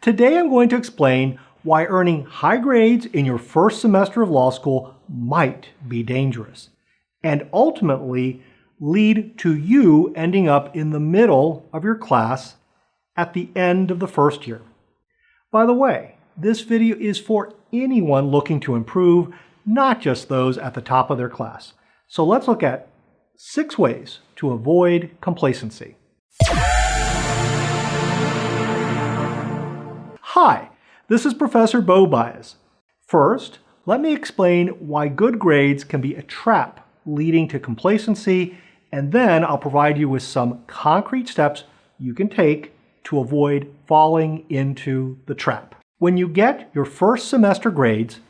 Today I'm going to explain why earning high grades in your first semester of law school might be dangerous, and ultimately lead to you ending up in the middle of your class at the end of the first year. By the way, this video is for anyone looking to improve, not just those at the top of their class. So let's look at 6 ways to avoid complacency. Hi, this is Professor Bo Bias. First, let me explain why good grades can be a trap leading to complacency, and then I'll provide you with some concrete steps you can take to avoid falling into the trap. When you get your first semester grades,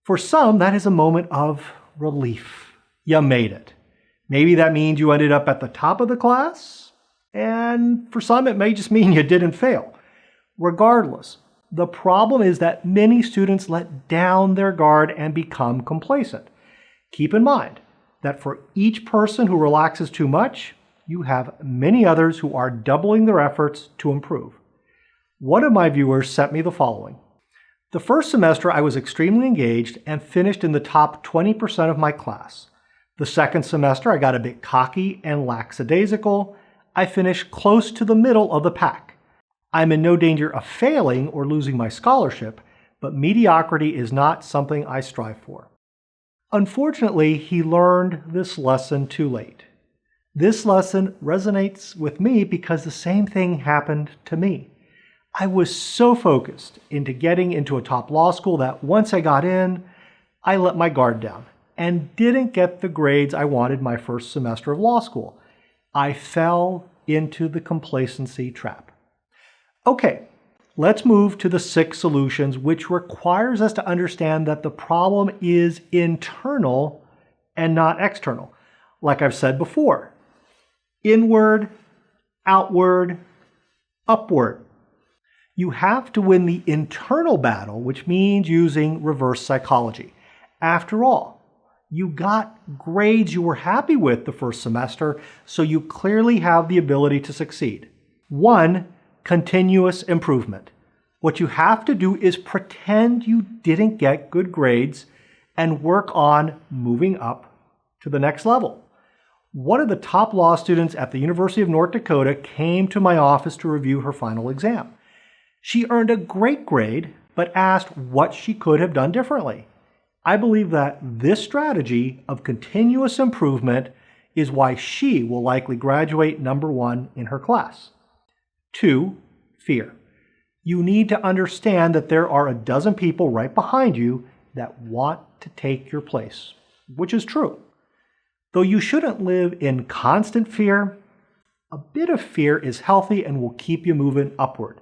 for some that is a moment of relief. You made it. Maybe that means you ended up at the top of the class, and for some it may just mean you didn't fail. Regardless, the problem is that many students let down their guard and become complacent. Keep in mind that for each person who relaxes too much, you have many others who are doubling their efforts to improve. One of my viewers sent me the following. The first semester I was extremely engaged and finished in the top 20% of my class. The second semester I got a bit cocky and lackadaisical. I finished close to the middle of the pack. I'm in no danger of failing or losing my scholarship, but mediocrity is not something I strive for. Unfortunately, he learned this lesson too late. This lesson resonates with me because the same thing happened to me. I was so focused into getting into a top law school that once I got in, I let my guard down and didn't get the grades I wanted my first semester of law school. I fell into the complacency trap. Okay, let's move to the 6 solutions, which requires us to understand that the problem is internal and not external. Like I've said before, inward, outward, upward. You have to win the internal battle, which means using reverse psychology. After all, you got grades you were happy with the first semester, so you clearly have the ability to succeed. 1, continuous improvement. What you have to do is pretend you didn't get good grades and work on moving up to the next level. One of the top law students at the University of North Dakota came to my office to review her final exam. She earned a great grade, but asked what she could have done differently. I believe that this strategy of continuous improvement is why she will likely graduate number 1 in her class. 2, fear. You need to understand that there are a dozen people right behind you that want to take your place, which is true. Though you shouldn't live in constant fear, a bit of fear is healthy and will keep you moving upward.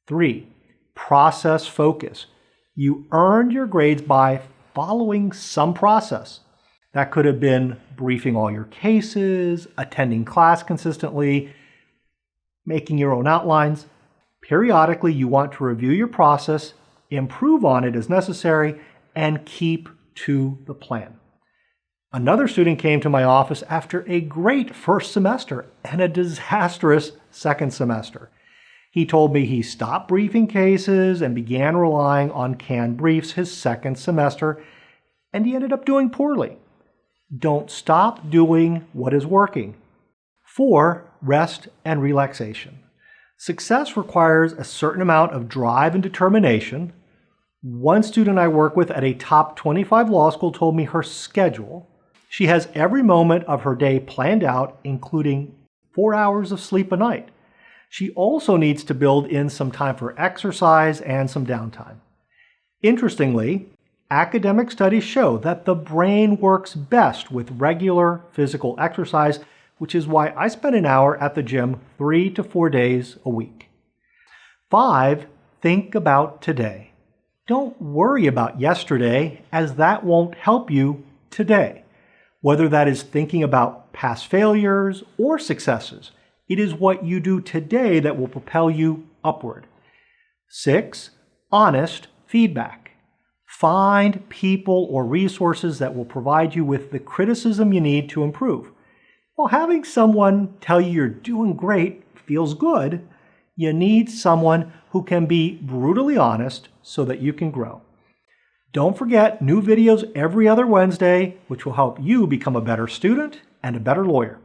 3, process focus. You earned your grades by following some process. That could have been briefing all your cases, attending class consistently, making your own outlines. Periodically, you want to review your process, improve on it as necessary, and keep to the plan. Another student came to my office after a great first semester and a disastrous second semester. He told me he stopped briefing cases and began relying on canned briefs his second semester, and he ended up doing poorly. Don't stop doing what is working. 4, rest and relaxation. Success requires a certain amount of drive and determination. One student I work with at a top 25 law school told me her schedule. She has every moment of her day planned out, including 4 hours of sleep a night. She also needs to build in some time for exercise and some downtime. Interestingly, academic studies show that the brain works best with regular physical exercise, which is why I spend an hour at the gym 3 to 4 days a week. 5, think about today. Don't worry about yesterday, as that won't help you today. Whether that is thinking about past failures or successes, it is what you do today that will propel you upward. 6, honest feedback. Find people or resources that will provide you with the criticism you need to improve. While having someone tell you you're doing great feels good, You need someone who can be brutally honest so that you can grow. Don't forget new videos every other Wednesday, which will help you become a better student and a better lawyer.